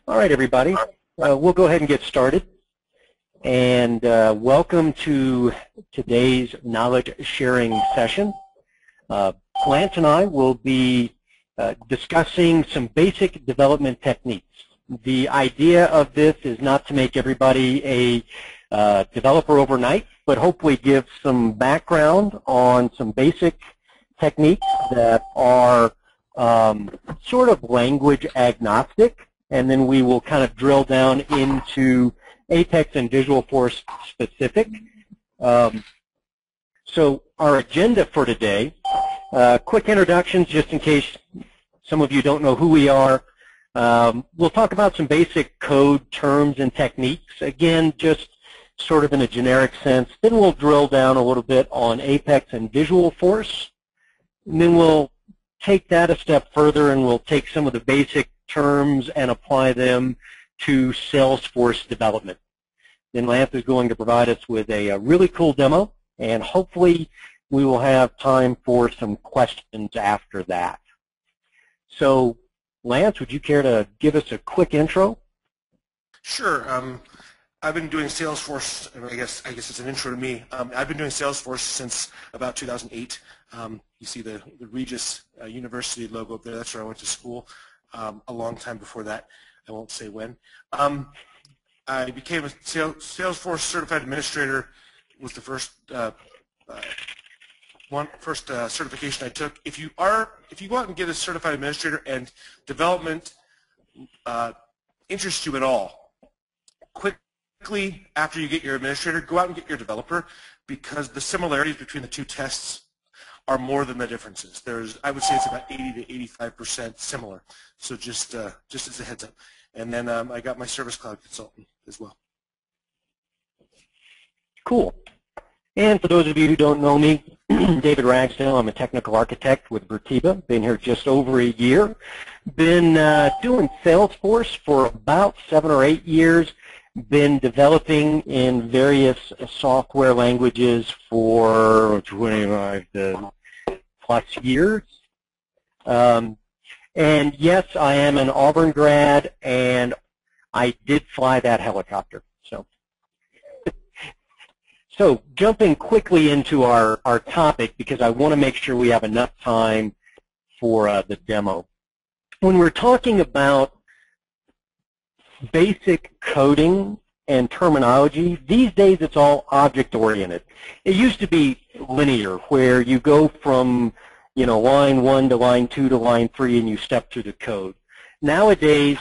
All right, everybody. We'll go ahead and get started. And welcome to today's knowledge sharing session. Lance and I will be discussing some basic development techniques. The idea of this is not to make everybody a developer overnight, but hopefully give some background on some basic techniques that are sort of language agnostic, and then we will kind of drill down into Apex and Visualforce specific. So our agenda for today, quick introductions just in case some of you don't know who we are. We'll talk about some basic code terms and techniques, again just sort of in a generic sense. Then we'll drill down a little bit on Apex and Visualforce, and then we'll take that a step further and we'll take some of the basic terms and apply them to Salesforce development. Then Lance is going to provide us with a really cool demo, and hopefully we will have time for some questions after that. So Lance, would you care to give us a quick intro? Sure. I've been doing Salesforce, and I guess it's an intro to me. I've been doing Salesforce since about 2008. You see the Regis University logo up there. That's where I went to school. A long time before that. I won't say when. I became a Salesforce certified administrator. Was the first certification I took. If you go out and get a certified administrator and development interests you at all, quickly after you get your administrator, go out and get your developer, because the similarities between the two tests are more than the differences. I would say it's about 80 to 85% similar. So just as a heads up. And then I got my Service Cloud consultant as well. Cool. And for those of you who don't know me, David Ragsdale, I'm a technical architect with Vertiba. Been here just over a year. Been doing Salesforce for about 7 or 8 years. Been developing in various software languages for 25 plus years. And yes, I am an Auburn grad, and I did fly that helicopter. So jumping quickly into our topic, because I want to make sure we have enough time for the demo. When we're talking about basic coding and terminology, these days it's all object-oriented. It used to be linear, where you go from line 1 to line 2 to line 3 and you step through the code. Nowadays,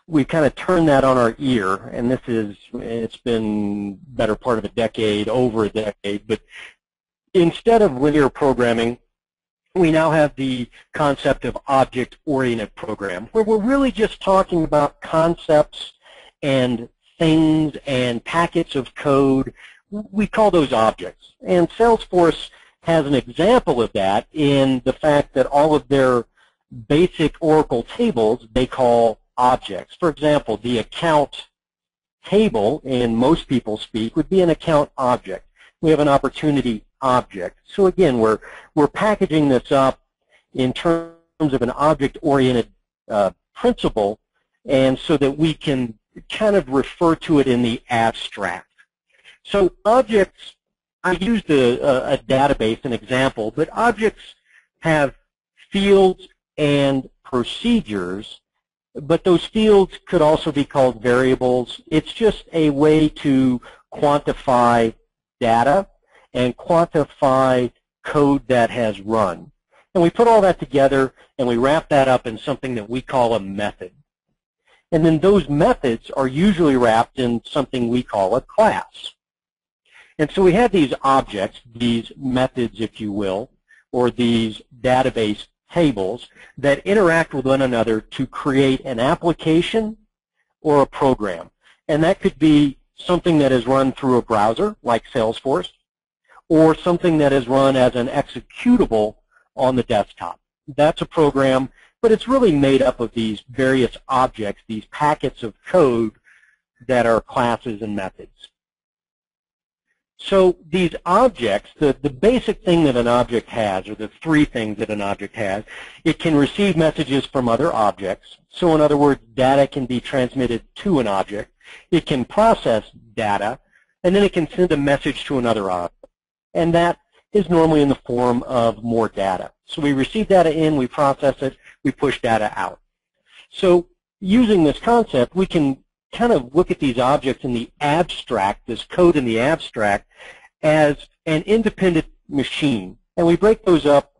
we kind of turned that on our ear, and it's been better part of a decade, over a decade, but instead of linear programming, we now have the concept of object-oriented program, where we're really just talking about concepts and things and packets of code. We call those objects. And Salesforce has an example of that in the fact that all of their basic Oracle tables they call objects. For example, the account table, in most people speak, would be an account object. We have an opportunity object. So again, we're packaging this up in terms of an object-oriented principle, and so that we can kind of refer to it in the abstract. So objects, I used a database, an example, but objects have fields and procedures, but those fields could also be called variables. It's just a way to quantify data and quantify code that has run. And we put all that together and we wrap that up in something that we call a method. And then those methods are usually wrapped in something we call a class. And so we have these objects, these methods, if you will, or these database tables that interact with one another to create an application or a program. And that could be something that is run through a browser, like Salesforce, or something that is run as an executable on the desktop. That's a program, but it's really made up of these various objects, these packets of code that are classes and methods. So these objects, the basic thing that an object has, or the three things that an object has, it can receive messages from other objects. So in other words, data can be transmitted to an object. It can process data, and then it can send a message to another object. And that is normally in the form of more data. So we receive data in, we process it, we push data out. So using this concept, we can kind of look at these objects in the abstract, this code in the abstract, as an independent machine. And we break those up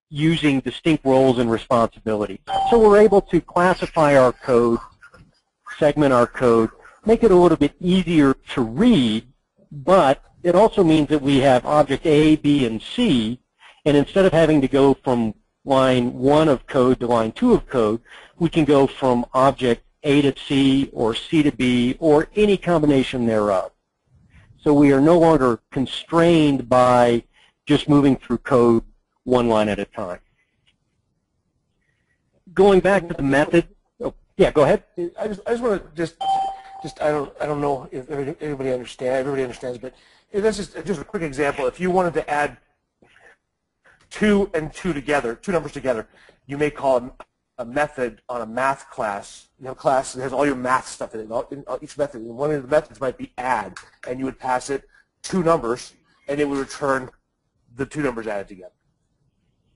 using distinct roles and responsibilities. So we're able to classify our code, segment our code, make it a little bit easier to read, but it also means that we have object A, B, and C, and instead of having to go from line 1 of code to line 2 of code, we can go from object A to C or C to B or any combination thereof. So we are no longer constrained by just moving through code one line at a time. Going back to the method, oh, yeah, go ahead. I just want to I don't know if everybody understands, but this is just a quick example. If you wanted to add 2 and 2 together, two numbers together, you may call a method on a math class. You have a class that has all your math stuff in it. Each method, and one of the methods might be add, and you would pass it 2 numbers, and it would return the 2 numbers added together,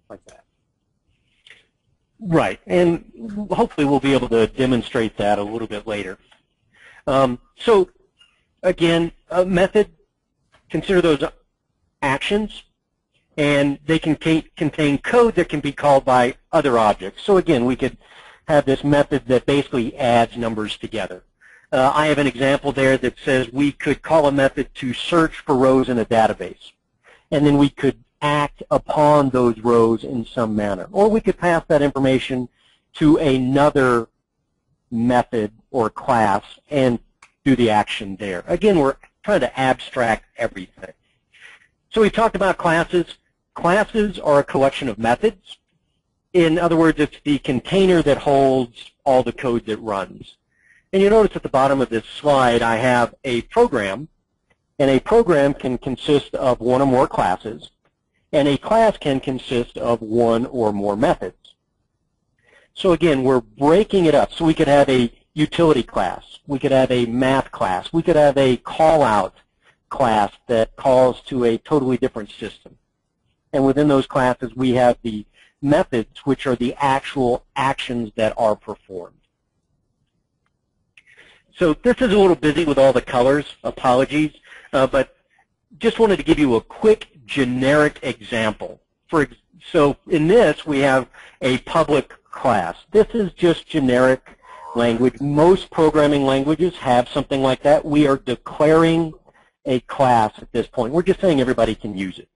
like that. Right, and hopefully we'll be able to demonstrate that a little bit later. So again, a method, consider those actions, and they can contain code that can be called by other objects. So again, we could have this method that basically adds numbers together. I have an example there that says we could call a method to search for rows in a database, and then we could act upon those rows in some manner. Or we could pass that information to another method or class and do the action there. Again, we're trying to abstract everything. So we've talked about classes. Classes are a collection of methods. In other words, it's the container that holds all the code that runs. And you notice at the bottom of this slide I have a program, and a program can consist of one or more classes, and a class can consist of one or more methods. So again, we're breaking it up. So we could have a utility class. We could have a math class. We could have a call-out class that calls to a totally different system. And within those classes, we have the methods, which are the actual actions that are performed. So this is a little busy with all the colors. Apologies. But just wanted to give you a quick generic example. So in this, we have a public class. This is just generic language. Most programming languages have something like that. We are declaring a class at this point. We're just saying everybody can use it.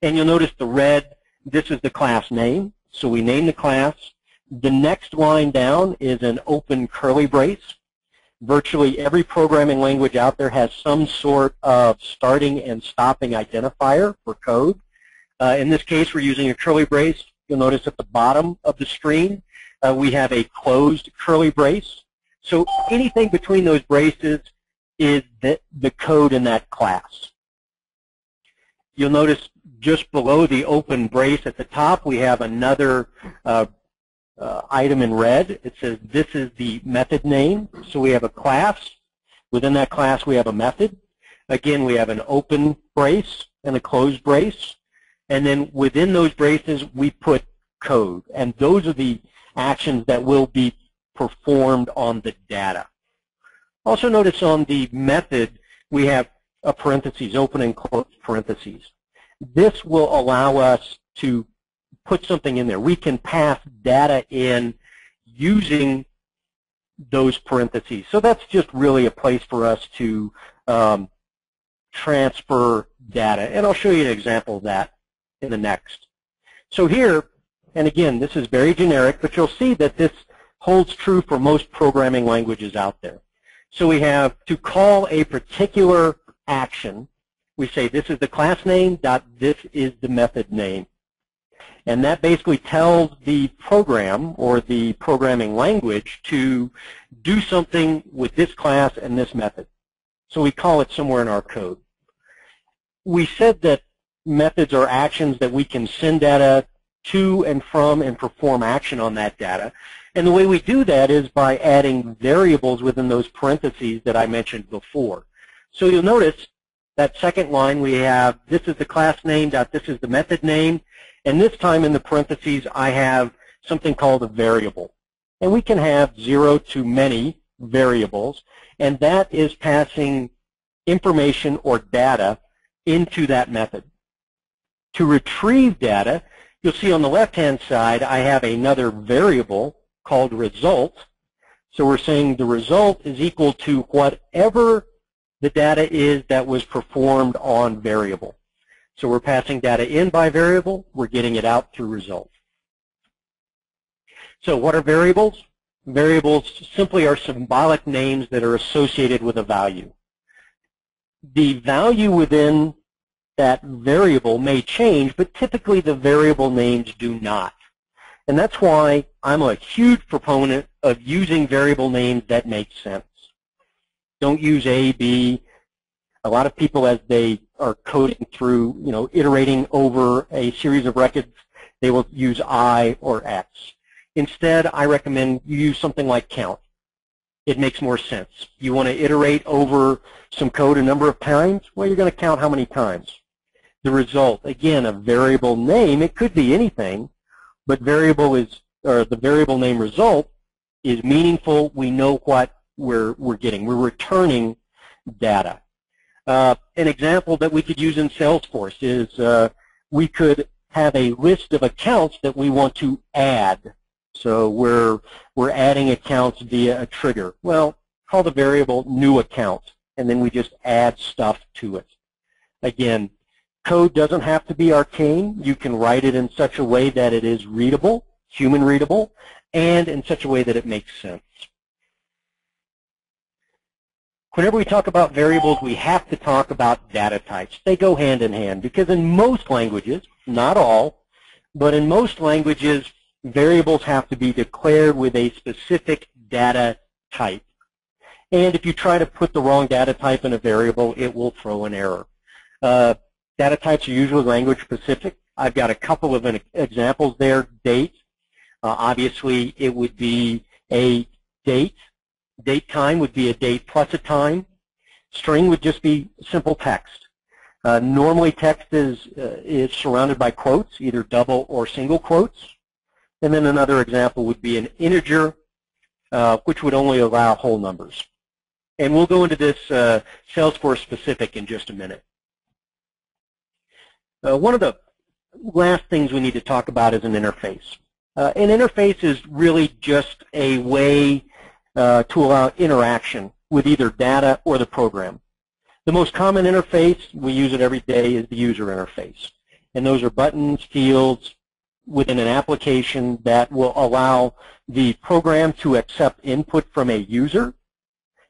And you'll notice the red, this is the class name. So we name the class. The next line down is an open curly brace. Virtually every programming language out there has some sort of starting and stopping identifier for code. In this case, we're using a curly brace. You'll notice at the bottom of the screen, we have a closed curly brace. So anything between those braces is the code in that class. You'll notice just below the open brace at the top, we have another item in red. It says this is the method name. So we have a class. Within that class, we have a method. Again, we have an open brace and a closed brace. And then within those braces, we put code. And those are the actions that will be performed on the data. Also notice on the method, we have a parentheses, open and closed parentheses. This will allow us to put something in there. We can pass data in using those parentheses. So that's just really a place for us to transfer data. And I'll show you an example of that in the next. So here, and again, this is very generic, but you'll see that this holds true for most programming languages out there. So we have to call a particular action. We say this is the class name, this is the method name. And that basically tells the program or the programming language to do something with this class and this method. So we call it somewhere in our code. we said that methods are actions that we can send data to and from and perform action on that data. And the way we do that is by adding variables within those parentheses that I mentioned before. So you'll notice that second line we have, this is the class name, this is the method name, and this time in the parentheses I have something called a variable. And we can have 0 to many variables, and that is passing information or data into that method. To retrieve data, you'll see on the left-hand side I have another variable called result. So we're saying the result is equal to whatever the data is that was performed on variable. So we're passing data in by variable, we're getting it out through result. So what are variables? Variables simply are symbolic names that are associated with a value. The value within that variable may change, but typically the variable names do not. And that's why I'm a huge proponent of using variable names that make sense. Don't use A, B. A lot of people, as they are coding through, iterating over a series of records, they will use I or X. Instead, I recommend you use something like count. It makes more sense. You want to iterate over some code a number of times? Well, you're going to count how many times. The result, again, a variable name, it could be anything, but the variable name result is meaningful. We know what we're getting. We're returning data. An example that we could use in Salesforce is we could have a list of accounts that we want to add. So we're adding accounts via a trigger. Well, call the variable new account, and then we just add stuff to it. Again, code doesn't have to be arcane. You can write it in such a way that it is readable, human readable, and in such a way that it makes sense. Whenever we talk about variables, we have to talk about data types. They go hand in hand because in most languages, not all, but in most languages, variables have to be declared with a specific data type. And if you try to put the wrong data type in a variable, it will throw an error. Data types are usually language specific. I've got a couple of examples there. Date. Obviously, it would be a date. Date time would be a date plus a time. String would just be simple text. Normally, text is surrounded by quotes, either double or single quotes. And then another example would be an integer, which would only allow whole numbers. And we'll go into this Salesforce specific in just a minute. One of the last things we need to talk about is an interface. An interface is really just a way to allow interaction with either data or the program. The most common interface, we use it every day, is the user interface. And those are buttons, fields within an application that will allow the program to accept input from a user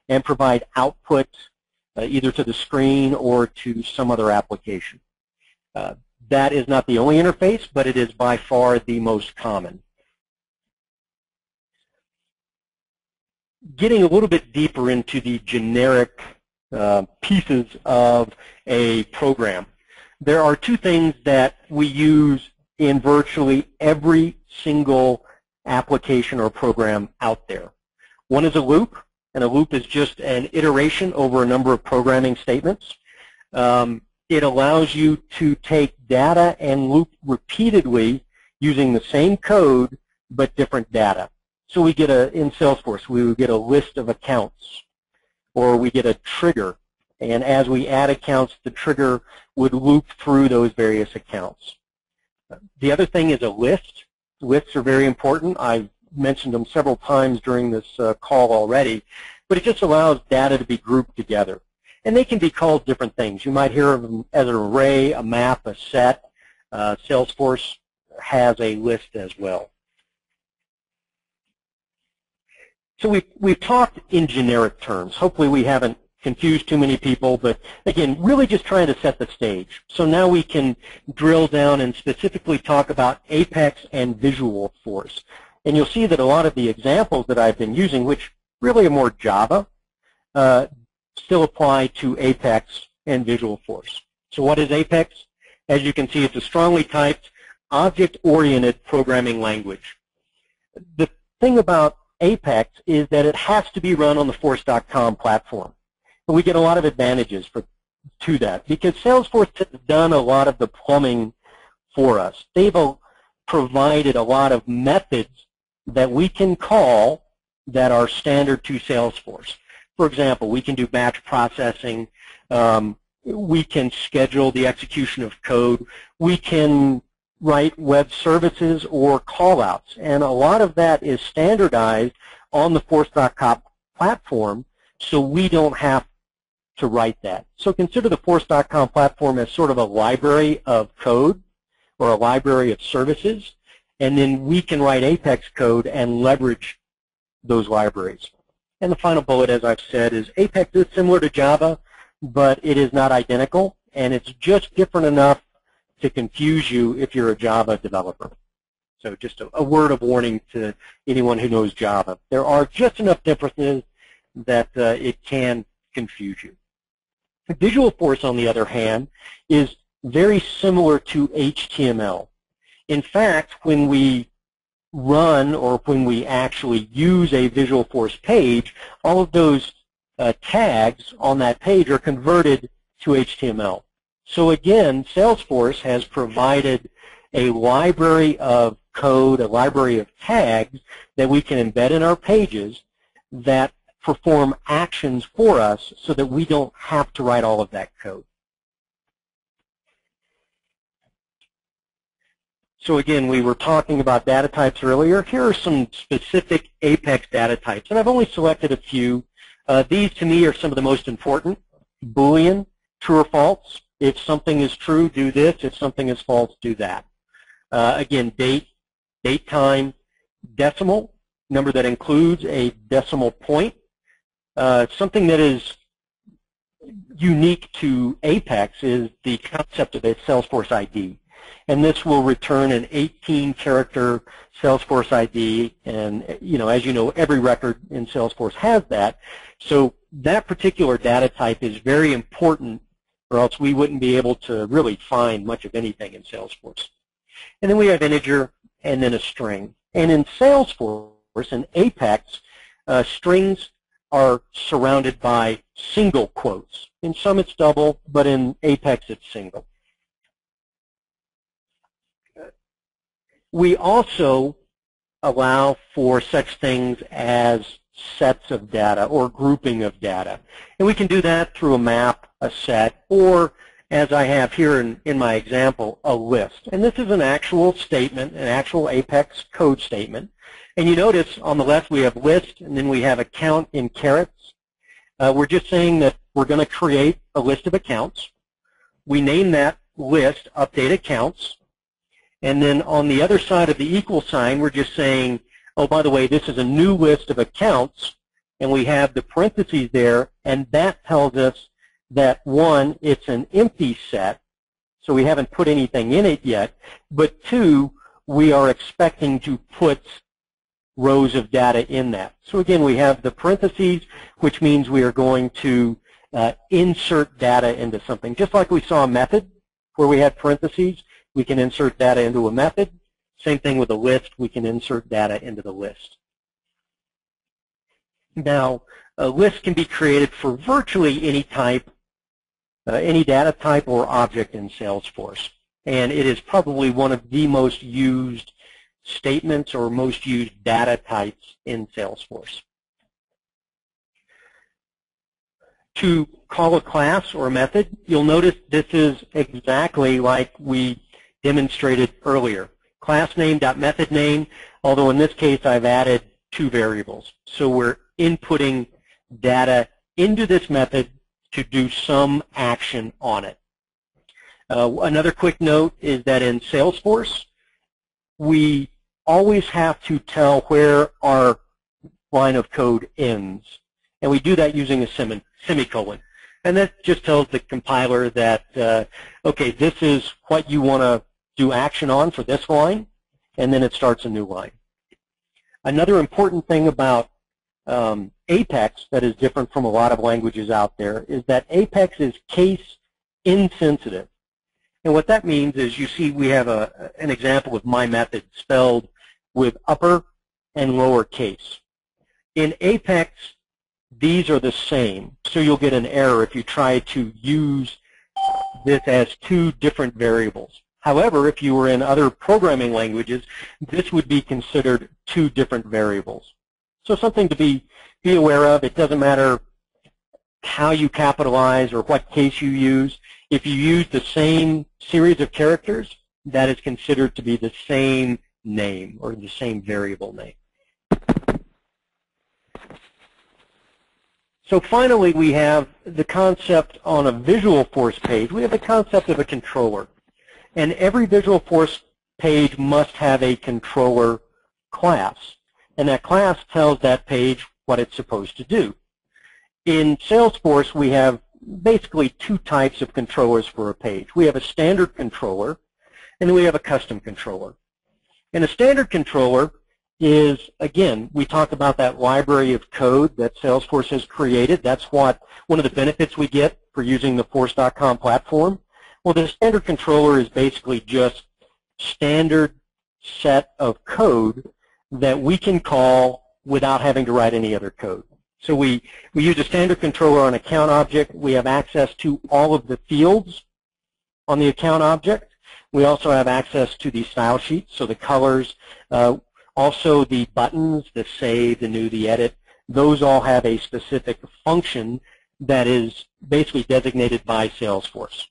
and provide output either to the screen or to some other application. That is not the only interface, but it is by far the most common. Getting a little bit deeper into the generic pieces of a program, there are two things that we use in virtually every single application or program out there. One is a loop, and a loop is just an iteration over a number of programming statements. It allows you to take data and loop repeatedly using the same code but different data. So we get in Salesforce, we would get a list of accounts, or we get a trigger, and as we add accounts, the trigger would loop through those various accounts. The other thing is a list. Lists are very important. I've mentioned them several times during this call already, but it just allows data to be grouped together. And they can be called different things. You might hear of them as an array, a map, a set. Salesforce has a list as well. So we've talked in generic terms. Hopefully we haven't confused too many people, but again, really just trying to set the stage. So now we can drill down and specifically talk about Apex and Visualforce. And you'll see that a lot of the examples that I've been using, which really are more Java, still apply to Apex and Visualforce. So what is Apex? As you can see, it's a strongly typed, object-oriented programming language. The thing about Apex is that it has to be run on the Force.com platform. And we get a lot of advantages to that because Salesforce has done a lot of the plumbing for us. They've provided a lot of methods that we can call that are standard to Salesforce. For example, we can do batch processing. We can schedule the execution of code. We can write web services or callouts. And a lot of that is standardized on the Force.com platform, so we don't have to write that. So consider the Force.com platform as sort of a library of code or a library of services, and then we can write Apex code and leverage those libraries. And the final bullet, as I've said, is Apex is similar to Java, but it is not identical, and it's just different enough to confuse you if you're a Java developer. So just a word of warning to anyone who knows Java. There are just enough differences that it can confuse you. Visualforce, on the other hand, is very similar to HTML. In fact, when we run or when we actually use a Visualforce page, all of those tags on that page are converted to HTML. So again, Salesforce has provided a library of code, a library of tags that we can embed in our pages that perform actions for us so that we don't have to write all of that code. So again, we were talking about data types earlier. Here are some specific Apex data types, and I've only selected a few. These, to me, are some of the most important. Boolean, true or false. If something is true, do this. If something is false, do that. Again, date time, decimal, number that includes a decimal point. Something that is unique to Apex is the concept of a Salesforce ID. And this will return an 18-character Salesforce ID, and as you know, every record in Salesforce has that. So that particular data type is very important, or else we wouldn't be able to really find much of anything in Salesforce. And then we have integer and then a string. And in Salesforce, in Apex, strings are surrounded by single quotes. In some it's double, but in Apex it's single. We also allow for such things as sets of data or grouping of data. And we can do that through a map, a set, or, as I have here in my example, a list. And this is an actual statement, an actual Apex code statement. And you notice on the left we have list, and then we have account in carets. We're just saying that we're going to create a list of accounts. We name that list update accounts. And then on the other side of the equal sign, we're just saying, oh, by the way, this is a new list of accounts, and we have the parentheses there, and that tells us that, one, it's an empty set, so we haven't put anything in it yet, but two, we are expecting to put rows of data in that. So again, we have the parentheses, which means we are going to insert data into something. Just like we saw a method where we had parentheses, we can insert data into a method. Same thing with a list. We can insert data into the list. Now, a list can be created for virtually any type, any data type or object in Salesforce. And it is probably one of the most used statements or most used data types in Salesforce. To call a class or a method, you'll notice this is exactly like we demonstrated earlier. Class name dot method name, although in this case I've added two variables. So we're inputting data into this method to do some action on it. Another quick note is that in Salesforce, we always have to tell where our line of code ends. And we do that using a semicolon. And that just tells the compiler that, okay, this is what you want to do action on for this line, and then it starts a new line. Another important thing about Apex that is different from a lot of languages out there is that Apex is case insensitive. And what that means is, you see we have an example of my method spelled with upper and lower case. In Apex, these are the same, so you'll get an error if you try to use this as two different variables. However, if you were in other programming languages, this would be considered two different variables. So something to be aware of. It doesn't matter how you capitalize or what case you use. If you use the same series of characters, that is considered to be the same name or the same variable name. So finally, we have the concept on a Visualforce page. We have the concept of a controller. And every Visualforce page must have a controller class. And that class tells that page what it's supposed to do. In Salesforce, we have basically two types of controllers for a page. We have a standard controller, and then we have a custom controller. And a standard controller is, again, we talked about that library of code that Salesforce has created. That's one of the benefits we get for using the Force.com platform. Well, the standard controller is basically just standard set of code that we can call without having to write any other code. So we use a standard controller on account object. We have access to all of the fields on the account object. We also have access to the style sheets, so the colors, also the buttons, the save, the new, the edit. Those all have a specific function that is basically designated by Salesforce.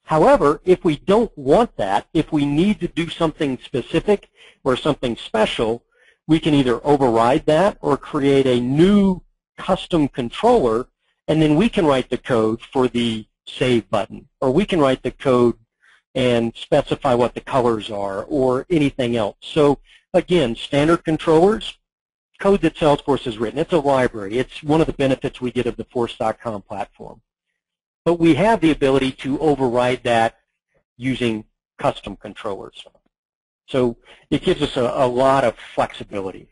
However, if we don't want that, if we need to do something specific or something special, we can either override that or create a new custom controller, and then we can write the code for the save button, or we can write the code and specify what the colors are or anything else. So again, standard controllers, code that Salesforce has written. It's a library. It's one of the benefits we get of the Force.com platform. But we have the ability to override that using custom controllers. So it gives us a lot of flexibility.